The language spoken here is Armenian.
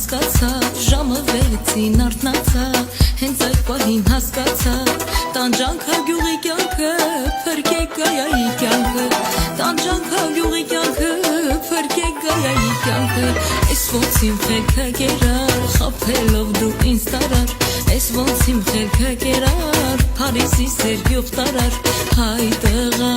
հասկացա ժամը 6-ին արթնացա հենց այդ պահին հասկացա տանջանքա գյուղի կյանքը փրկեք գայայի կյանքը տանջանքա գյուղի կյանքը փրկեք գայայի կյանքը Ես ոնց իմ խելքը կերար խաբելով դու ինձ տարար Ես ոնց իմ խելքը կերար Փարիզի սեր գյուղ տարար Հայ տղա